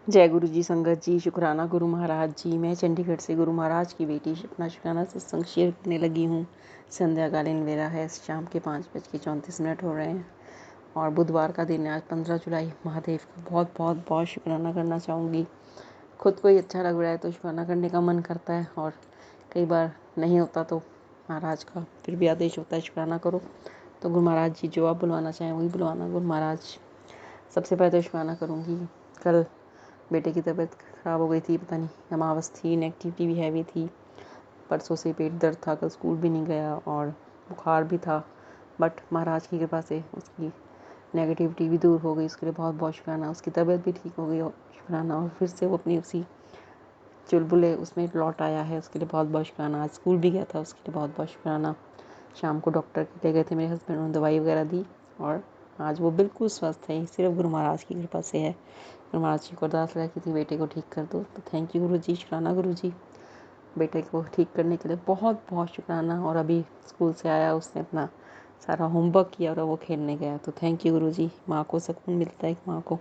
जय गुरु जी, संगत जी, शुक्राना गुरु महाराज जी। मैं चंडीगढ़ से गुरु महाराज की बेटी अपना शुक्राना सत्संग शेयर करने लगी हूँ। संध्याकालीन वेला है, शाम के 5:34 हो रहे हैं और बुधवार का दिन है आज 15 जुलाई। महादेव का बहुत बहुत बहुत शुक्राना करना चाहूँगी। खुद को ही अच्छा लग रहा है तो शुक्राना करने का मन करता है और कई बार नहीं होता तो महाराज का फिर भी आदेश होता है शुक्राना करो। तो गुरु महाराज जी जो आप बुलवाना चाहें वही बुलवाना। गुरु महाराज सबसे पहले तो शुक्राना करूँगी। कल बेटे की तबीयत ख़राब हो गई थी, पता नहीं अमावस थी, नेगेटिविटी भी हैवी थी, परसों से पेट दर्द था, कल स्कूल भी नहीं गया और बुखार भी था, बट महाराज की कृपा से उसकी नेगेटिविटी भी दूर हो गई। उसके लिए बहुत बहुत शुक्राना। उसकी तबीयत भी ठीक हो गई और शुक्राना, और फिर से वो अपनी उसी चुलबुले उसमें लौट आया है, उसके लिए बहुत बहुत शुक्राना। आज स्कूल भी गया था, उसके लिए बहुत बहुत शुक्राना। शाम को डॉक्टर के ले गए थे मेरे हस्बैंड, उन्होंने दवाई वगैरह दी और आज वो बिल्कुल स्वस्थ है। सिर्फ गुरु महाराज की कृपा से है। गुरु महाराज जी को अरदास लगा कि थी बेटे को ठीक कर दो, तो थैंक यू गुरु जी, शुक्राना गुरु जी। बेटे को ठीक करने के लिए बहुत बहुत शुक्राना। और अभी स्कूल से आया, उसने अपना सारा होमवर्क किया और वो खेलने गया, तो थैंक यू गुरु जी। माँ को सुकून मिलता है माँ को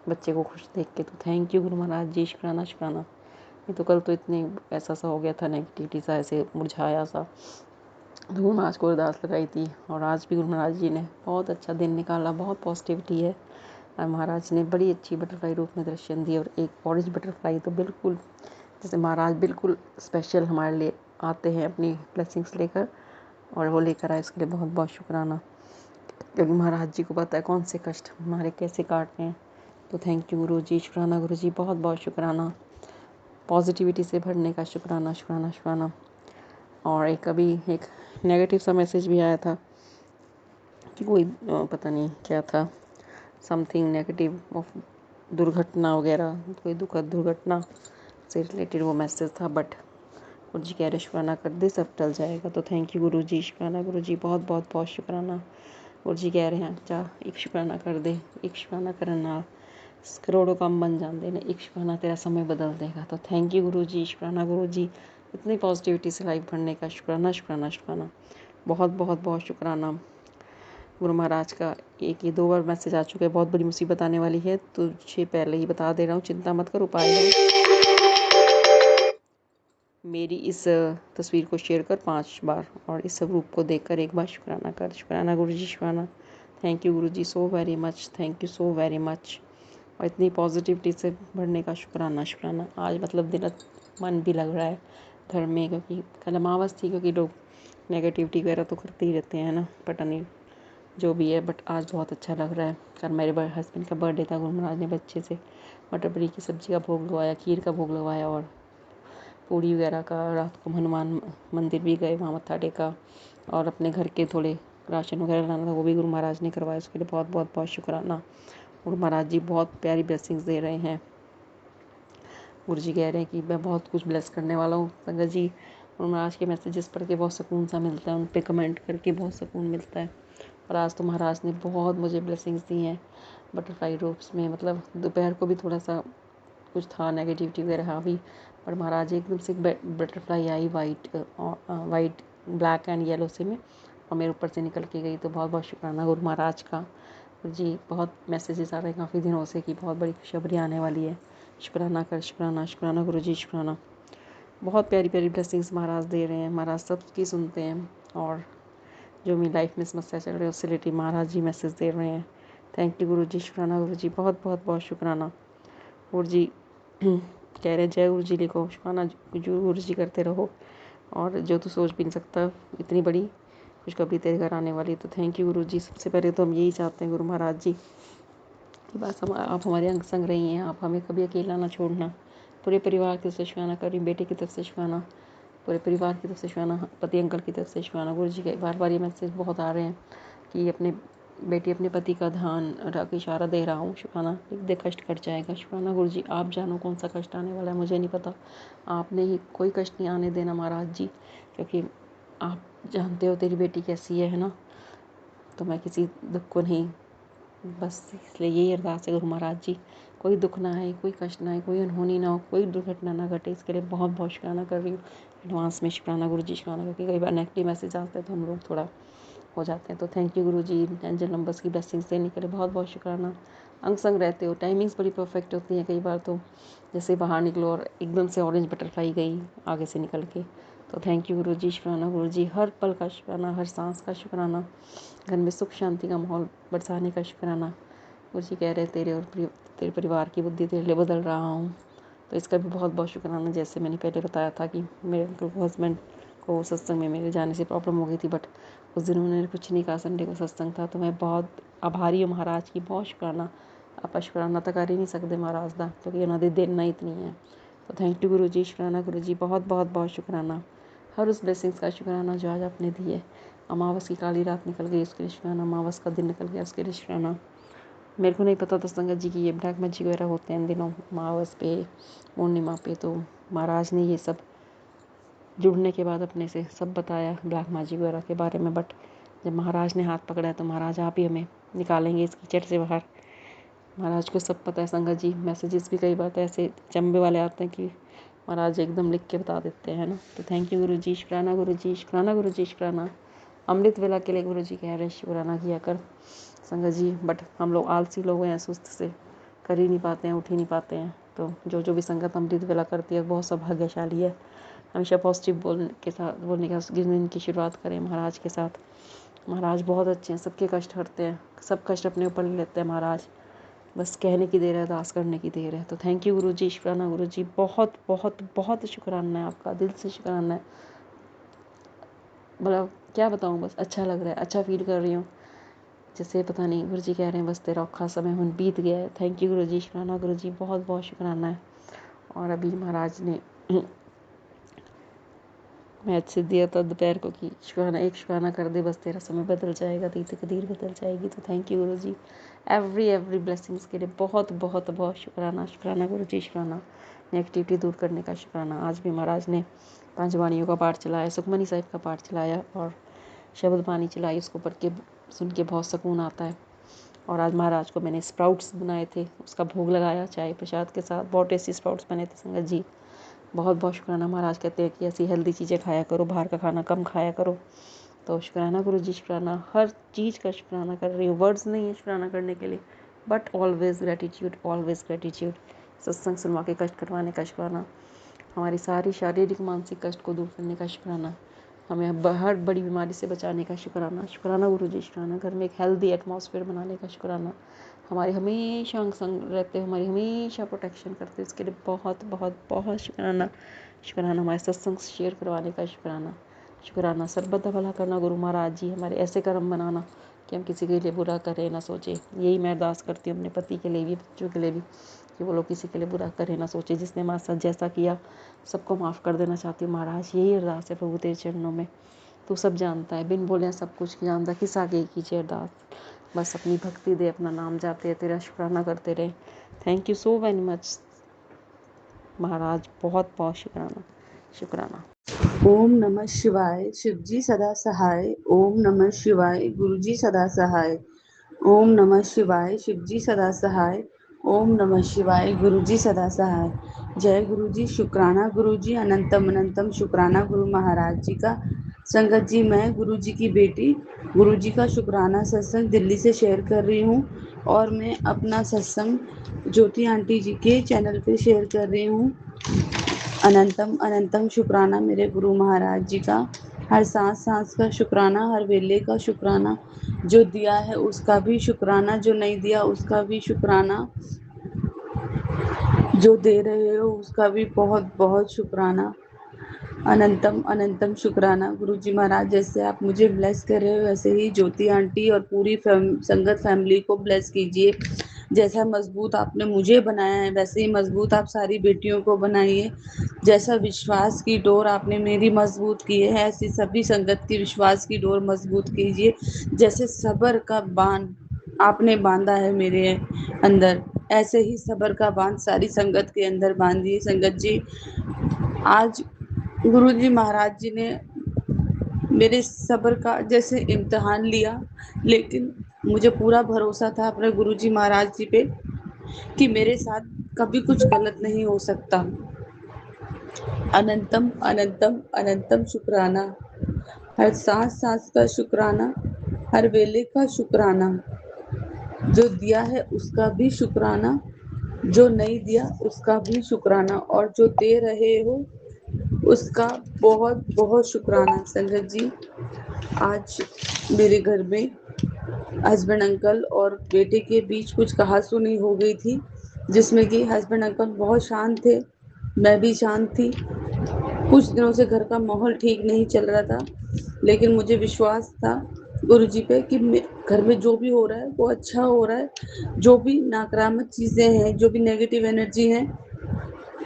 बच्चे को खुश देख के, तो थैंक यू गुरु महाराज जी, शुक्राना शुक्राना। नहीं तो कल तो इतनी ऐसा सा हो गया था, नेगेटिविटी सा, ऐसे मुरझाया सा। तो गुरु महाराज को अरदास लगाई थी और आज भी गुरु महाराज जी ने बहुत अच्छा दिन निकाला, बहुत पॉजिटिविटी है। और महाराज ने बड़ी अच्छी बटरफ्लाई रूप में दर्शन दिए और एक ऑरेंज बटरफ्लाई तो बिल्कुल जैसे महाराज बिल्कुल स्पेशल हमारे लिए आते हैं अपनी ब्लेसिंग्स लेकर, और वो लेकर आए, उसके लिए बहुत बहुत शुक्राना। क्योंकि महाराज जी को पता है कौन से कष्ट हमारे कैसे काटने हैं। तो थैंक यू गुरु जी, शुक्राना गुरु जी, बहुत बहुत शुक्राना। पॉजिटिविटी से भरने का शुक्राना शुक्राना शुक्राना। और एक अभी एक नेगेटिव सा मैसेज भी आया था कि कोई पता नहीं क्या था, समथिंग नेगेटिव ऑफ दुर्घटना वगैरह, कोई दुखद दुर्घटना से रिलेटेड वो मैसेज था, बट गुरु जी कह रहे शुक्राना कर दे सब टल जाएगा। तो थैंक यू गुरु जी, शुक्राना गुरु जी, बहुत बहुत बहुत शुक्राना। गुरु जी कह रहे हैं जा एक शुक्राना कर दे, एक शुक्राना करना करोड़ों काम बन जाते ने, एक शुक्राना तेरा समय बदल देगा। तो थैंक यू गुरु जी, शुक्राना गुरु जी, इतनी पॉजिटिविटी से लाइफ भरने का शुक्राना शुक्राना शुक्राना। बहुत बहुत बहुत शुक्राना। गुरु महाराज का एक ये 2 बार मैसेज आ चुका है, बहुत बड़ी मुसीबत आने वाली है, तुझे पहले ही बता दे रहा हूँ, चिंता मत कर, उपाय है। मेरी इस तस्वीर को शेयर कर 5 बार और इस स्वरूप को देखकर एक बार शुक्राना कर। शुक्राना गुरु जी, शुक्राना। थैंक यू गुरु जी so very much, thank you so very much. और इतनी पॉजिटिविटी से भरने का शुक्राना शुक्राना। आज मतलब दिन मन भी लग रहा है घर में, क्योंकि कल अमावस थी, क्योंकि लोग नेगेटिविटी वगैरह तो करते ही रहते हैं ना, पता नहीं जो भी है, बट आज बहुत अच्छा लग रहा है। कल मेरे हस्बैंड का बर्थडे था, गुरु महाराज ने बच्चे से मटर पनीर की सब्ज़ी का भोग लगवाया, खीर का भोग लगवाया और पूड़ी वगैरह का। रात को हनुमान मंदिर भी गए, वहाँ मत्था टेका और अपने घर के थोड़े राशन वगैरह लाना था, वो भी गुरु महाराज ने करवाया। उसके लिए बहुत बहुत बहुत शुक्राना। गुरु महाराज जी बहुत प्यारी ब्लेसिंग्स दे रहे हैं। गुरु जी कह रहे हैं कि मैं बहुत कुछ ब्लेस करने वाला हूँ। संगत जी, गुरु महाराज के मैसेजेस पढ़ के बहुत सुकून सा मिलता है, उन पर कमेंट करके बहुत सुकून मिलता है। और आज तो महाराज ने बहुत मुझे ब्लेसिंग्स दी हैं बटरफ्लाई रूप्स में। मतलब दोपहर को भी थोड़ा सा कुछ था नेगेटिविटी वगैरह हावी, पर महाराज एकदम से butterfly I white black and yellow से में, और मेरे ऊपर से निकल के गई। तो बहुत बहुत शुक्राना गुरु महाराज का। जी बहुत मैसेजेस आ रहे हैं काफ़ी दिनों से कि बहुत बड़ी खुशखबरी आने वाली है। शुक्राना कर, शुक्राना शुक्राना गुरु जी, शुक्राना। बहुत प्यारी प्यारी ब्लेसिंग्स महाराज दे रहे हैं। महाराज सबकी सुनते हैं और जो मेरी लाइफ में समस्या चल रही है उससे रिलेटेड महाराज जी मैसेज दे रहे हैं। थैंक यू गुरु जी, शुक्राना गुरु जी, बहुत बहुत बहुत शुक्राना। गुरु जी कह रहे जय गुरु जी लिखो, शुक्राना जो गुरु जी करते रहो, और जो तू सोच भी नहीं सकता इतनी बड़ी खुशखबरी तेरे घर आने वाली। तो थैंक यू गुरु जी। सबसे पहले तो हम यही चाहते हैं गुरु महाराज जी कि बस आप हमारे अंग संग रही हैं, आप हमें कभी अकेला ना छोड़ना। पूरे परिवार की तरफ से शुक्राना कर रही, बेटे की तरफ से शुक्राना, पूरे परिवार की तरफ से शुक्राना, पति अंकल की तरफ से शुक्राना। गुरु जी के बार बार ये मैसेज बहुत आ रहे हैं कि अपने बेटी अपने पति का ध्यान रख, इशारा दे रहा हूँ, शुक्राना लिख दे, कष्ट कट जाएगा। शुक्राना गुरु जी, आप जानो कौन सा कष्ट आने वाला है, मुझे नहीं पता, आपने ही कोई कष्ट नहीं आने देना महाराज जी, क्योंकि आप जानते हो तेरी बेटी कैसी है ना। तो मैं किसी दुख को नहीं, बस इसलिए यही अरदास है गुरु महाराज जी, कोई दुख ना आए, कोई कष्ट ना आए, कोई अनहोनी ना हो, कोई दुर्घटना ना घटे। इसके लिए बहुत बहुत शुक्राना कर रही हूँ एडवांस में। शुक्राना गुरु जी, शुक्राना। क्योंकि कई बार नेगेटिव मैसेज आते हैं तो हम लोग थोड़ा हो जाते हैं। तो थैंक यू गुरु जी, एंजल नंबर्स की ब्लेसिंग्स देने के लिए बहुत बहुत शुक्राना। अंग संग रहते हो। टाइमिंग्स बड़ी परफेक्ट होती हैं कई बार तो, जैसे बाहर निकलो और एकदम से ऑरेंज बटरफ्लाई गई आगे से निकल के। तो थैंक यू गुरु जी, शुक्राना गुरु जी, हर पल का शुक्राना, हर सांस का शुक्राना, घर में सुख शांति का माहौल बरसाने का शुक्राना। गुरु जी कह रहे तेरे और तेरे परिवार की बुद्धि तेरे लिए बदल रहा हूँ, तो इसका भी बहुत बहुत शुक्राना। जैसे मैंने पहले बताया था कि मेरे हस्बैंड को सत्संग में मेरे जाने से प्रॉब्लम हो गई थी, बट उस दिन उन्होंने कुछ नहीं कहा, संडे को सत्संग था, तो मैं बहुत आभारी हूँ महाराज की, बहुत शुक्राना। आप शुक्राना तो कर ही नहीं सकते महाराज का, क्योंकि उन्होंने देना ही इतनी है। तो थैंक यू गुरु जी, शुक्राना गुरु जी, बहुत बहुत बहुत शुक्राना। हर उस ब्लेसिंग्स का शुक्राना जो आज आपने दी है। अमावस की काली रात निकल गई उसके लिए शुक्राना, अमावस का दिन निकल गया उसके लिए शुक्राना। मेरे को नहीं पता था संगत जी की ये ब्लैक मैजिक वगैरह होते हैं इन दिनों अमावस पे, पूर्णिमा पे, तो महाराज ने ये सब जुड़ने के बाद अपने से सब बताया ब्लैक मैजिक वगैरह के बारे में। बट जब महाराज ने हाथ पकड़ा है तो महाराज आप ही हमें निकालेंगे इस कीचड़ से बाहर। महाराज को सब पता है संगत जी। मैसेजेस भी कई बार तो ऐसे चंबे वाले आते हैं कि महाराज एकदम लिख के बता देते हैं ना। तो थैंक यू गुरु जी, शुक्राना गुरु जी, शुक्राना गुरु जी, शुक्राना। अमृत वेला के लिए गुरु जी कह रहे हैं शुक्राना किया कर संगत जी, बट हम लोग आलसी लोग हैं, सुस्त से कर ही नहीं पाते हैं, उठ ही नहीं पाते हैं। तो जो भी संगत अमृत वेला करती है बहुत सौभाग्यशाली है। हमेशा पॉजिटिव बोलने का दिन की शुरुआत करें महाराज के साथ। महाराज बहुत अच्छे हैं, सबके कष्ट हरते हैं, सब कष्ट अपने ऊपर ले लेते हैं महाराज। बस कहने की देर है, अरदास करने की देर है। तो थैंक यू गुरु जी, शुक्राना गुरु जी, बहुत बहुत बहुत शुक्राना है आपका, दिल से शुक्राना है। मतलब क्या बताऊँ, बस अच्छा लग रहा है, अच्छा फील कर रही हूँ। जैसे पता नहीं, गुरु जी कह रहे हैं बस तेरा औखा समय हुन बीत गया है। थैंक यू गुरु जी, शुक्राना गुरु जी, बहुत बहुत शुक्राना है। और अभी महाराज ने मैच से दिया था दोपहर को कि शुक्राना कर दे, बस तेरा समय बदल जाएगा, तेरी तकदीर बदल जाएगी। तो थैंक यू गुरु जी, एवरी ब्लेसिंग्स के लिए बहुत बहुत बहुत शुक्राना, शुक्राना गुरु जी, शुक्राना। नेगेटिविटी दूर करने का शुक्राना। आज भी महाराज ने 5 वाणियों का पाठ चलाया, सुखमनी साहिब का पाठ चलाया और शब्द बानी चलाई, उसको पढ़ के सुन के बहुत सुकून आता है। और आज महाराज को मैंने स्प्राउट्स बनाए थे, उसका भोग लगाया चाय प्रसाद के साथ, बहुत टेस्टी स्प्राउट्स बने थे संगत जी। बहुत बहुत शुक्राना। महाराज कहते हैं कि ऐसी हेल्दी चीज़ें खाया करो, बाहर का खाना कम खाया करो। तो शुक्राना गुरु जी, शुक्राना, हर चीज़ का शुक्राना कर रही हूँ। वर्ड्स नहीं है शुक्राना करने के लिए, but always gratitude, always gratitude. सत्संग सुनवा के कष्ट कटवाने का शुक्राना, हमारी सारी शारीरिक मानसिक कष्ट को दूर करने का शुक्राना, हमें हर बड़ी बीमारी से बचाने का शुक्राना, शुक्राना गुरु जी, शुक्राना। घर में एक हेल्दी एटमॉस्फेयर बनाने का शुक्राना, हमारे हमेशा अंग संग रहते हो, हमारी हमेशा प्रोटेक्शन करते हो, इसके लिए बहुत बहुत बहुत शुक्राना, शुक्राना। हमारे सत्संग शेयर करवाने का शुक्राना, शुक्राना। सर्वदा भला करना गुरु महाराज जी, हमारे ऐसे कर्म बनाना कि हम किसी के लिए बुरा करें ना सोचे। यही मैं अरदास करती हूँ अपने पति के लिए भी, बच्चों के लिए भी, कि वो लोग किसी के लिए बुरा करे ना सोचे। जिसने हमारे साथ जैसा किया सबको माफ़ कर देना चाहती हूँ महाराज। यही अरदास है प्रभु तेरे चरणों में। तू सब जानता है, बिन बोले सब कुछ जानता, किस आगे कीजिए अरदास। बस अपनी भक्ति दे, अपना नाम जाते तेरा शुक्राना करते रहे। Thank you so very much महाराज, बहुत बहुत शुक्राना, शुक्राना। ओम नमः शिवाय, शिवजी सदा सहाय। ओम नमः शिवाय, गुरुजी सदा सहाय। ओम नमः शिवाय, शिवजी सदा सहाय। ओम नमः शिवाय, गुरुजी सदा सहाय। जय गुरुजी, शुक्राना गुरुजी, अनंतम अनंतम शुक्राना गुरु महाराज जी का। संगत जी, मैं गुरुजी की बेटी गुरुजी का शुक्राना सत्संग दिल्ली से शेयर कर रही हूँ और मैं अपना सत्संग ज्योति आंटी जी के चैनल पे शेयर कर रही हूँ। अनंतम अनंतम शुक्राना मेरे गुरु महाराज जी का। हर सांस सांस का शुक्राना, हर वेले का शुक्राना, जो दिया है उसका भी शुक्राना, जो नहीं दिया उसका भी शुक्राना, जो दे रहे हो उसका भी बहुत बहुत शुक्राना। अनंतम अनंतम शुक्राना गुरुजी महाराज, जैसे आप मुझे ब्लेस कर रहे हो वैसे ही ज्योति आंटी और पूरी संगत फैमिली को ब्लेस कीजिए। जैसा मजबूत आपने मुझे बनाया है वैसे ही मजबूत आप सारी बेटियों को बनाइए। जैसा विश्वास की डोर आपने मेरी मजबूत की है, ऐसी सभी संगत की विश्वास की डोर मजबूत कीजिए। जैसे सब्र का बांध आपने बांधा है मेरे अंदर, ऐसे ही सब्र का बांध सारी संगत के अंदर बांधिए। संगत जी, आज गुरुजी महाराज जी ने मेरे सब्र का जैसे इम्तिहान लिया, लेकिन मुझे पूरा भरोसा था अपने गुरुजी महाराज जी पे कि मेरे साथ कभी कुछ गलत नहीं हो सकता। अनंतम अनंतम अनंतम शुक्राना, हर सांस सांस का शुक्राना, हर वेले का शुक्राना। जो दिया है उसका भी शुक्राना, जो नहीं दिया उसका भी शुक्राना, और जो दे रहे हो उसका बहुत बहुत शुक्राना। संगत जी, आज मेरे घर में हस्बैंड अंकल और बेटे के बीच कुछ कहासुनी हो गई थी, जिसमें कि हस्बैंड अंकल बहुत शांत थे, मैं भी शांत थी। कुछ दिनों से घर का माहौल ठीक नहीं चल रहा था, लेकिन मुझे विश्वास था गुरु जी पे कि घर में जो भी हो रहा है वो अच्छा हो रहा है। जो भी नकारात्मक चीज़ें हैं, जो भी नेगेटिव एनर्जी है,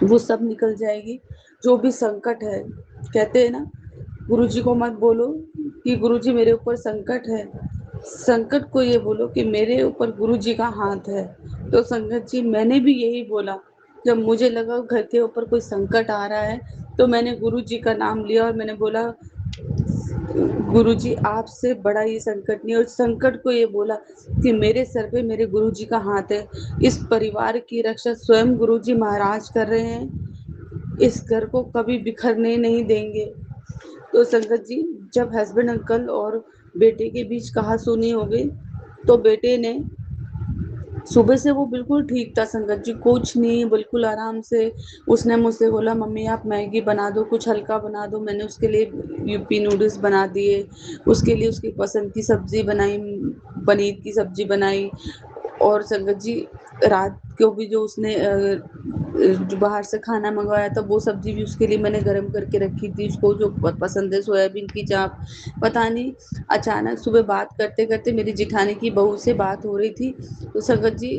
वो सब निकल जाएगी। जो भी संकट है, कहते हैं ना, गुरु जी को मत बोलो कि गुरु जी मेरे ऊपर संकट है, संकट को ये बोलो कि मेरे ऊपर गुरु जी का हाथ है। तो संगत जी, मैंने भी यही बोला। जब मुझे लगा घर के ऊपर कोई संकट आ रहा है, तो मैंने गुरु जी का नाम लिया और मैंने बोला, गुरु जी आपसे बड़ा ये संकट नहीं। और संकट को ये बोला कि मेरे सर पे मेरे गुरु जी का हाथ है, इस परिवार की रक्षा स्वयं गुरु जी महाराज कर रहे हैं, इस घर को कभी बिखरने नहीं देंगे। तो संगत जी, जब हस्बैंड अंकल और बेटे के बीच कहासुनी हो गई, तो बेटे ने, सुबह से वो बिल्कुल ठीक था संगत जी, कुछ नहीं, बिल्कुल आराम से। उसने मुझसे बोला, मम्मी आप मैगी बना दो, कुछ हल्का बना दो। मैंने उसके लिए यूपी नूडल्स बना दिए, उसके लिए उसकी पसंद की सब्जी बनाई, पनीर की सब्जी बनाई। और संगत जी, रात को भी जो उसने जो बाहर से खाना मंगवाया था, वो सब्जी भी उसके लिए मैंने गर्म करके रखी थी, उसको जो पसंद है, सोयाबीन की चाप। पता नहीं, अचानक सुबह बात करते करते मेरी जिठानी की बहू से बात हो रही थी। तो संगत जी,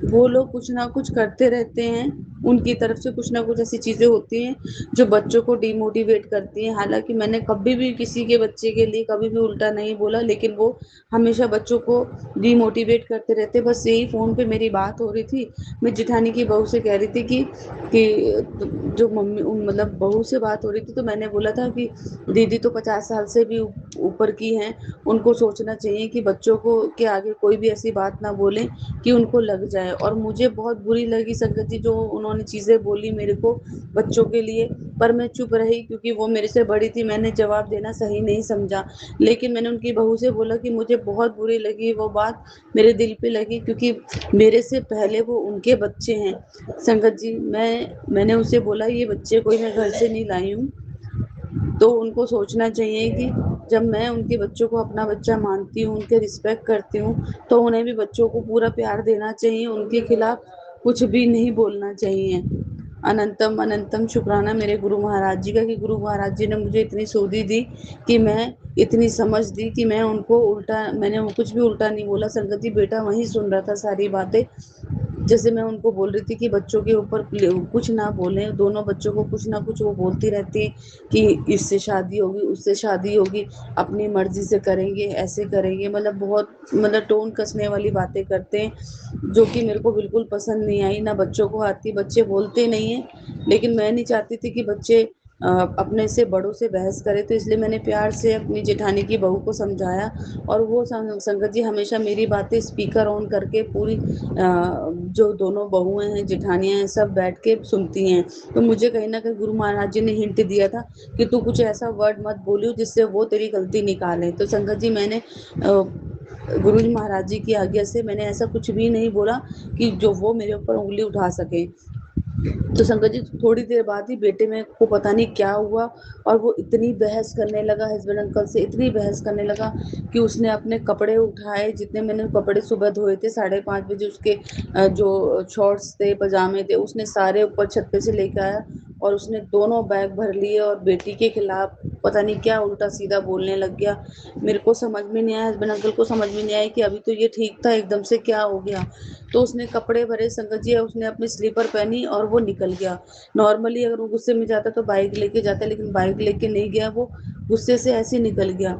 वो लोग कुछ ना कुछ करते रहते हैं, उनकी तरफ से कुछ ना कुछ ऐसी चीजें होती हैं जो बच्चों को डिमोटिवेट करती हैं। हालांकि मैंने कभी भी किसी के बच्चे के लिए कभी भी उल्टा नहीं बोला, लेकिन वो हमेशा बच्चों को डिमोटिवेट करते रहते। बस यही फोन पे मेरी बात हो रही थी, मैं जिठानी की बहू से कह रही थी कि जो मम्मी, मतलब बहू से बात हो रही थी, तो मैंने बोला था कि दीदी तो 50 साल से भी ऊपर की हैं, उनको सोचना चाहिए कि बच्चों को के आगे कोई भी ऐसी बात ना बोले कि उनको लग जाए। और मुझे बहुत बुरी लगी संगत जी जो उन्होंने चीज़ें बोली मेरे को बच्चों के लिए, पर मैं चुप रही क्योंकि वो मेरे से बड़ी थी, मैंने जवाब देना सही नहीं समझा। लेकिन मैंने उनकी बहू से बोला कि मुझे बहुत बुरी लगी वो बात, मेरे दिल पे लगी, क्योंकि मेरे से पहले वो उनके बच्चे हैं। संगत जी, मैंने उसे बोला, ये बच्चे कोई मैं घर से नहीं लाई हूँ, तो उनको सोचना चाहिए कि जब मैं उनके बच्चों को अपना बच्चा मानती हूँ, उनके रिस्पेक्ट करती हूँ, तो उन्हें भी बच्चों को पूरा प्यार देना चाहिए, उनके खिलाफ कुछ भी नहीं बोलना चाहिए। अनंतम अनंतम शुक्राना मेरे गुरु महाराज जी का, कि गुरु महाराज जी ने मुझे इतनी सूधी दी, कि मैं इतनी समझ दी कि मैं उनको उल्टा, मैंने कुछ भी उल्टा नहीं बोला। संगति, बेटा वहीं सुन रहा था सारी बातें। जैसे मैं उनको बोल रही थी कि बच्चों के ऊपर कुछ ना बोलें, दोनों बच्चों को कुछ ना कुछ वो बोलती रहती है कि इससे शादी होगी, उससे शादी होगी, अपनी मर्जी से करेंगे, ऐसे करेंगे, मतलब बहुत, मतलब टोन कसने वाली बातें करते हैं, जो कि मेरे को बिल्कुल पसंद नहीं आई, ना बच्चों को आती। बच्चे बोलते नहीं हैं, लेकिन मैं नहीं चाहती थी कि बच्चे अपने से बड़ों से बहस करे, तो इसलिए मैंने प्यार से अपनी जेठानी की बहू को समझाया। और वो संगत जी हमेशा मेरी बातें स्पीकर ऑन करके पूरी जो दोनों बहुएं हैं, जेठानियां हैं, सब बैठ के सुनती हैं। तो मुझे कहीं ना कहीं गुरु महाराज जी ने हिंट दिया था कि तू कुछ ऐसा वर्ड मत बोलियो जिससे वो तेरी गलती निकाले। तो संगत जी, मैंने गुरु जी महाराज जी की आज्ञा से मैंने ऐसा कुछ भी नहीं बोला कि जो वो मेरे ऊपर उंगली उठा सके। तो संगत जी, थोड़ी देर बाद ही बेटे में को पता नहीं क्या हुआ, और वो इतनी बहस करने लगा हस्बैंड अंकल से, इतनी बहस करने लगा कि उसने अपने कपड़े उठाए, जितने मैंने कपड़े सुबह धोए थे 5:30 बजे, उसके जो शॉर्ट्स थे, पजामे थे, उसने सारे ऊपर छत पे से लेकर आया, और उसने दोनों बैग भर लिए और बेटी के खिलाफ पता नहीं क्या उल्टा सीधा बोलने लग गया। मेरे को समझ में नहीं आया, हस्बैंड अंकल को समझ में नहीं आया कि अभी तो ये ठीक था, एकदम से क्या हो गया। तो उसने कपड़े भरे संगत जी, उसने अपनी स्लीपर पहनी और वो निकल गया। नॉर्मली अगर वो गुस्से में जाता तो बाइक लेके जाता, लेकिन बाइक लेके नहीं गया, वो गुस्से से ऐसे निकल गया।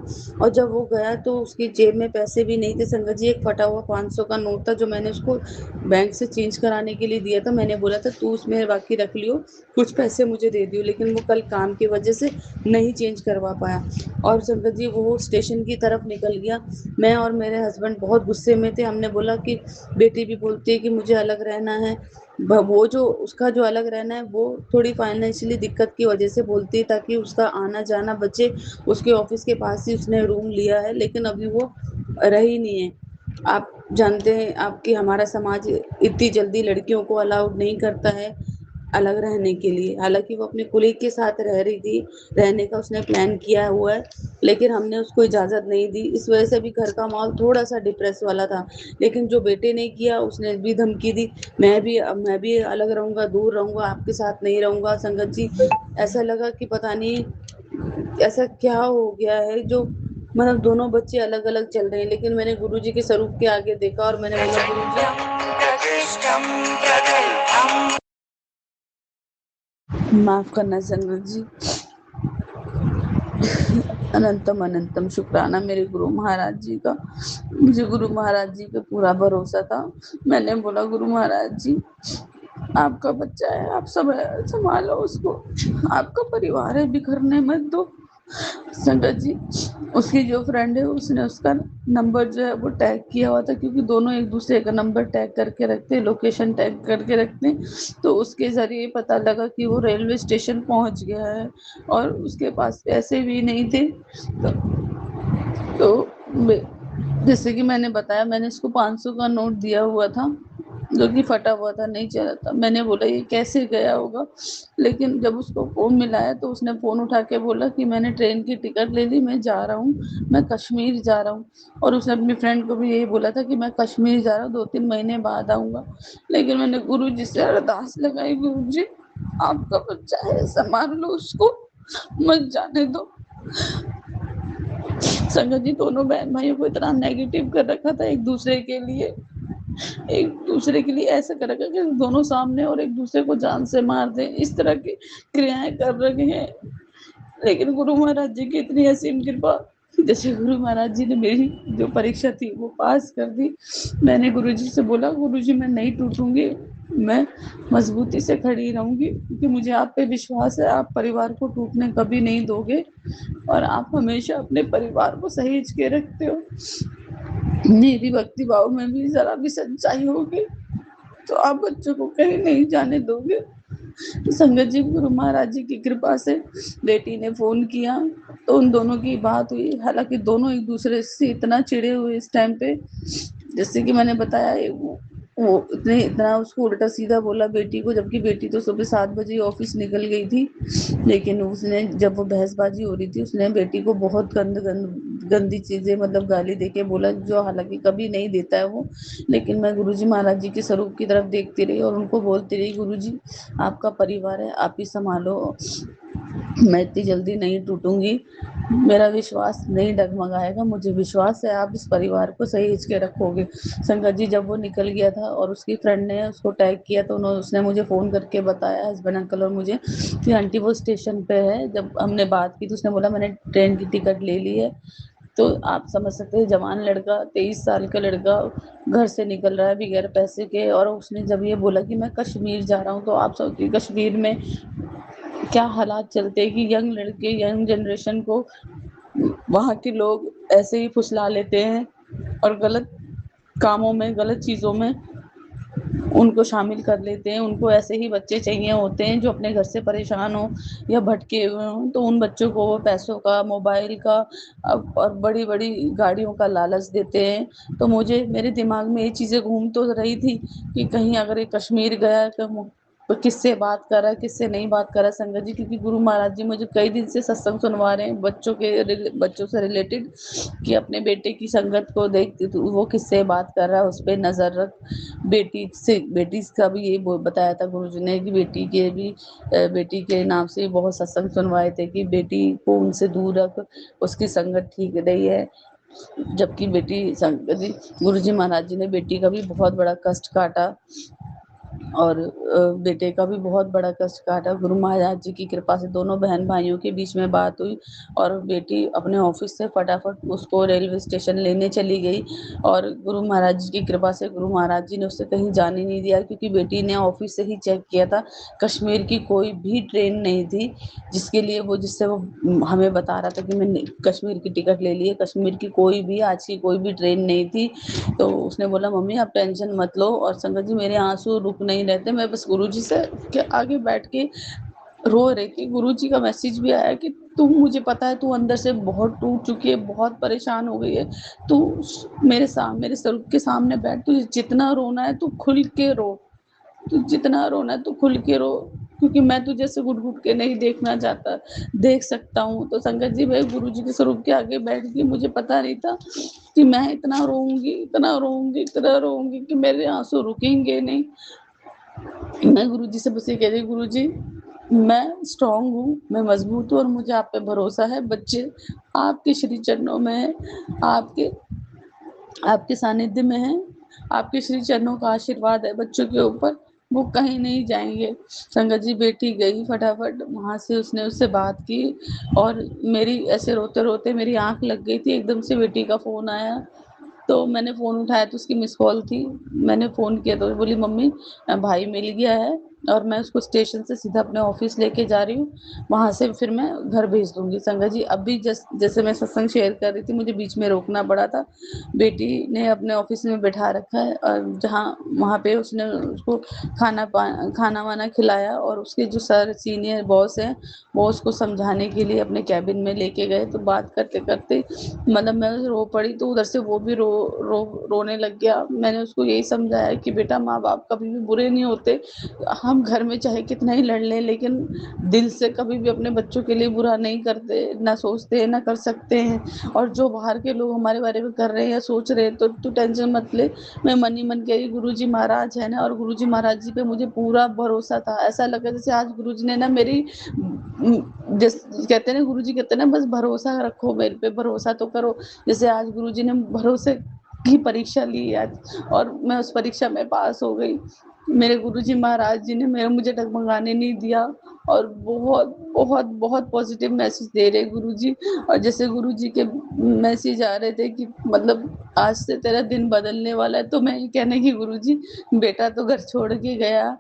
और जब वो गया तो उसकी जेब में पैसे भी नहीं थे संगत जी, एक फटा हुआ 500 का नोट था जो मैंने उसको बैंक से चेंज कराने के लिए दिया था। मैंने बोला था तू उसमें बाकी रख लियो, कुछ पैसे मुझे दे दियो, लेकिन वो कल काम की वजह से नहीं चेंज करवा पाया। और संगत जी, वो स्टेशन की तरफ निकल गया। मैं और मेरे हस्बैंड बहुत गुस्से में थे, हमने बोला कि बेटी भी बोलती है कि मुझे अलग रहना है, वो जो उसका जो अलग रहना है वो थोड़ी फाइनेंशियली दिक्कत की वजह से बोलती है, ताकि उसका आना जाना बचे। उसके ऑफिस के पास ही उसने रूम लिया है, लेकिन अभी वो रही नहीं है। आप जानते हैं आप कि हमारा समाज इतनी जल्दी लड़कियों को अलाउड नहीं करता है अलग रहने के लिए। हालांकि वो अपने कुलीग के साथ रह रही थी, रहने का उसने प्लान किया हुआ है, लेकिन हमने उसको इजाजत नहीं दी। इस वजह से भी घर का माहौल थोड़ा सा डिप्रेस वाला था। लेकिन जो बेटे ने किया, उसने भी धमकी दी, मैं भी अलग रहूंगा, दूर रहूंगा, आपके साथ नहीं रहूंगा। संगत जी, ऐसा लगा कि पता नहीं ऐसा क्या हो गया है जो मतलब दोनों बच्चे अलग अलग चल रहे हैं। लेकिन मैंने गुरुजी के स्वरूप के आगे देखा और मैंने बोला, गुरुजी माफ करना संगत जी। अनंतम अनंतम शुक्राना मेरे गुरु महाराज जी का। मुझे गुरु महाराज जी पे पूरा भरोसा था। मैंने बोला, गुरु महाराज जी, आपका बच्चा है, आप सब संभालो उसको, आपका परिवार है, बिखरने मत दो। संगत जी, उसकी जो फ्रेंड है उसने उसका नंबर जो है वो टैग किया हुआ था, क्योंकि दोनों एक दूसरे का नंबर टैग करके रखते हैं, लोकेशन टैग करके रखते हैं। तो उसके जरिए पता लगा कि वो रेलवे स्टेशन पहुंच गया है और उसके पास पैसे भी नहीं थे। तो जैसे कि मैंने बताया, मैंने इसको 500 का नोट दिया हुआ था जो कि फटा हुआ था, नहीं चला था। मैंने बोला ये कैसे गया होगा, लेकिन जब उसको फोन मिलाया तो उसने फोन उठा के बोला कि मैंने ट्रेन की टिकट ले ली, मैं जा रहा हूँ, मैं कश्मीर जा रहा हूँ। और उसने अपनी फ्रेंड को भी यही बोला था कि मैं कश्मीर जा रहा हूँ, 2-3 महीने बाद आऊंगा। लेकिन मैंने गुरु जी से अरदास लगाई, गुरु जी आपका बच्चा है, संभाल लो उसको, मत जाने दो। संगत जी, दोनों बहन भाइयों को इतना नेगेटिव कर रखा था एक दूसरे के लिए, एक दूसरे के लिए ऐसा कर रखा कि दोनों सामने और एक दूसरे को जान से मार दें, इस तरह की क्रियाएं कर रखे हैं। लेकिन गुरु महाराज जी की इतनी असीम कृपा, जैसे गुरु महाराज जी ने मेरी जो परीक्षा थी वो पास कर दी। मैंने गुरु जी से बोला, गुरु जी मैं नहीं टूटूंगी, मैं मजबूती से खड़ी रहूंगी, क्योंकि मुझे आप पे विश्वास है, आप परिवार को टूटने कभी नहीं दोगे और आप हमेशा अपने परिवार को सहेज के रखते हो। मेरी भक्ति भाव में भी जरा भी सच्चाई होगी तो आप बच्चों को कहीं नहीं जाने दोगे। संगत जी, गुरु महाराज जी की कृपा से बेटी ने फोन किया तो उन दोनों की बात हुई। हालांकि दोनों एक दूसरे से इतना चिढ़े हुए इस टाइम पे, जैसे कि मैंने बताया, वो इतना उसको उल्टा सीधा बोला बेटी को, जबकि बेटी तो सुबह 7 बजे ऑफिस निकल गई थी। लेकिन उसने, जब वो बहसबाजी हो रही थी, उसने बेटी को बहुत गंदी चीजें मतलब गाली देके बोला, जो हालांकि कभी नहीं देता है वो। लेकिन मैं गुरुजी महाराज जी के स्वरूप की तरफ देखती रही और उनको बोलती रही, गुरुजी आपका परिवार है, आप ही संभालो, मैं इतनी जल्दी नहीं टूटूंगी, मेरा विश्वास नहीं डगमगाएगा, मुझे विश्वास है आप इस परिवार को सहेज के रखोगे। संगत जी, जब वो निकल गया था और उसकी फ्रेंड ने उसको टैग किया तो उसने मुझे फ़ोन करके बताया, हस्बैंड अंकल और मुझे, कि आंटी वो स्टेशन पे है। जब हमने बात की तो उसने बोला मैंने ट्रेन की टिकट ले ली है। तो आप समझ सकते हैं, जवान लड़का, 23 साल का लड़का घर से निकल रहा है बगैर पैसे के, और उसने जब ये बोला कि मैं कश्मीर जा रहा हूँ, तो आप सोचिए कश्मीर में क्या हालात चलते हैं कि यंग लड़के, यंग जनरेशन को वहाँ के लोग ऐसे ही फुसला लेते हैं और गलत कामों में, गलत चीज़ों में उनको शामिल कर लेते हैं। उनको ऐसे ही बच्चे चाहिए होते हैं जो अपने घर से परेशान हो या भटके हुए हों, तो उन बच्चों को वो पैसों का, मोबाइल का और बड़ी बड़ी गाड़ियों का लालच देते हैं। तो मुझे, मेरे दिमाग में ये चीज़ें घूम तो रही थी कि कहीं अगर ये कश्मीर गया तो किससे बात कर रहा है, किससे नहीं बात कर रहा है। संगत जी, क्योंकि गुरु महाराज जी मुझे कई दिन से सत्संग सुनवा रहे हैं बच्चों से रिलेटेड, कि अपने बेटे की संगत को देख तो वो किससे बात कर रहा है, उस पर नज़र रख। बेटी का भी यही बताया था गुरुजी ने कि बेटी के नाम से बहुत सत्संग सुनवाए थे कि बेटी को उनसे दूर रख, उसकी संगत ठीक नहीं है। जबकि बेटी संगत, गुरुजी महाराज जी ने बेटी का भी बहुत बड़ा कष्ट काटा और बेटे का भी बहुत बड़ा कष्ट काटा। गुरु महाराज जी की कृपा से दोनों बहन भाइयों के बीच में बात हुई और बेटी अपने ऑफिस से फटाफट उसको रेलवे स्टेशन लेने चली गई। और गुरु महाराज जी की कृपा से गुरु महाराज जी ने उससे कहीं जाने नहीं दिया, क्योंकि बेटी ने ऑफिस से ही चेक किया था, कश्मीर की कोई भी ट्रेन नहीं थी जिससे वो हमें बता रहा था कि मैंने कश्मीर की टिकट ले ली है। कश्मीर की कोई भी, आज की कोई भी ट्रेन नहीं थी। तो उसने बोला मम्मी आप टेंशन मत लो। और संगत जी, मेरे आंसू रुक नहीं रहते, मैं बस गुरुजी से के आगे बैठ के रो रही थी। गुरुजी का मैसेज भी आया कि तू, मुझे पता है तू अंदर से बहुत टूट चुकी है, बहुत परेशान हो गई है, तू मेरे स्वरूप के सामने बैठ, तुझे जितना रोना है तू खुल के रो, तू जितना रोना है तू खुल के रो, क्योंकि मैं तुझे ऐसे घुट-घुट के नहीं देखना चाहता, देख सकता हूँ। तो संगत जी, मैं गुरुजी के स्वरूप के आगे बैठ गई, मुझे पता नहीं था कि मैं इतना रोऊँगी, इतना रोऊँगी, इतना रोऊँगी कि मेरे आँसू रुकेंगे नहीं। मैं गुरुजी से बस ये कह रही हूँ, गुरुजी मैं स्ट्रॉन्ग हूँ, मैं मज़बूत हूँ और मुझे आप पे भरोसा है। बच्चे आपके श्री चरणों में हैं, आपके आपके सानिध्य में हैं, आपके श्री चरणों का आशीर्वाद है बच्चों के ऊपर, वो कहीं नहीं जाएँगे। संगत जी, बेटी गई फटाफट वहाँ से, उसने उससे बात की और मेरी ऐसे रोते-रोते मेरी आँख लग गई थी, एकदम से बेटी का फ़ोन आया। तो मैंने फ़ोन उठाया तो उसकी मिस कॉल थी। मैंने फ़ोन किया तो बोली, मम्मी भाई मिल गया है और मैं उसको स्टेशन से सीधा अपने ऑफ़िस लेके जा रही हूँ, वहाँ से फिर मैं घर भेज दूँगी। संगत जी, अभी जैसे मैं सत्संग शेयर कर रही थी, मुझे बीच में रोकना पड़ा था। बेटी ने अपने ऑफ़िस में बैठा रखा है और जहाँ वहाँ पे उसने उसको खाना-वाना खिलाया और उसके जो सर सीनियर बॉस हैं, वो उसको समझाने के लिए अपने केबिन में लेके गए। तो बात करते-करते मतलब मैं रो पड़ी, तो उधर से वो भी रोने लग गया। मैंने उसको यही समझाया कि बेटा, माँ-बाप कभी भी बुरे नहीं होते। हम घर में चाहे कितना ही लड़ लें, लेकिन दिल से कभी भी अपने बच्चों के लिए बुरा नहीं करते, ना सोचते हैं, ना कर सकते हैं। और जो बाहर के लोग हमारे बारे में कर रहे हैं या सोच रहे हैं, तो तू टेंशन मत ले। मैं मन ही मन कह रही, गुरुजी महाराज है ना, और गुरुजी महाराज जी पे मुझे पूरा भरोसा था। ऐसा लगा जैसे आज गुरुजी ने ना मेरी जिस कहते हैं ना, गुरुजी कहते हैं ना, बस भरोसा रखो मेरे पे, भरोसा तो करो। जैसे आज गुरुजी ने भरोसे की परीक्षा ली आज और मैं उस परीक्षा में पास हो गई। मेरे गुरुजी महाराज जी ने मुझे डगमगाने नहीं दिया और बहुत बहुत बहुत पॉजिटिव मैसेज दे रहे गुरुजी। और जैसे गुरुजी के मैसेज आ रहे थे कि मतलब आज से तेरा दिन बदलने वाला है, तो मैं ये कहने की, गुरुजी बेटा तो घर छोड़ के गया,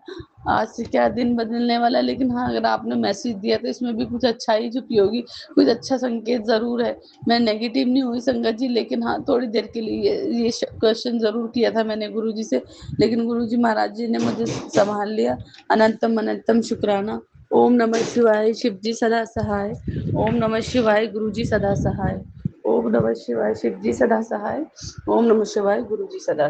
आज से क्या दिन बदलने वाला है, लेकिन हाँ, अगर आपने मैसेज दिया तो इसमें भी कुछ अच्छाई छुपी होगी, कुछ अच्छा संकेत ज़रूर है। मैं नेगेटिव नहीं हुई संगत जी, लेकिन हाँ, थोड़ी देर के लिए ये क्वेश्चन ज़रूर किया था मैंने गुरुजी से, लेकिन गुरुजी महाराज जी ने मुझे सँभाल लिया। अनंतम अनंतम शुक्राना। ओम नमः शिवाय, शिव जी सदा सहाय। ओम नमः शिवाय, गुरुजी सदा सहाय। ओम नमः शिवाय, शिव जी सदा सहाय। ओम नमः शिवाय, गुरुजी सदा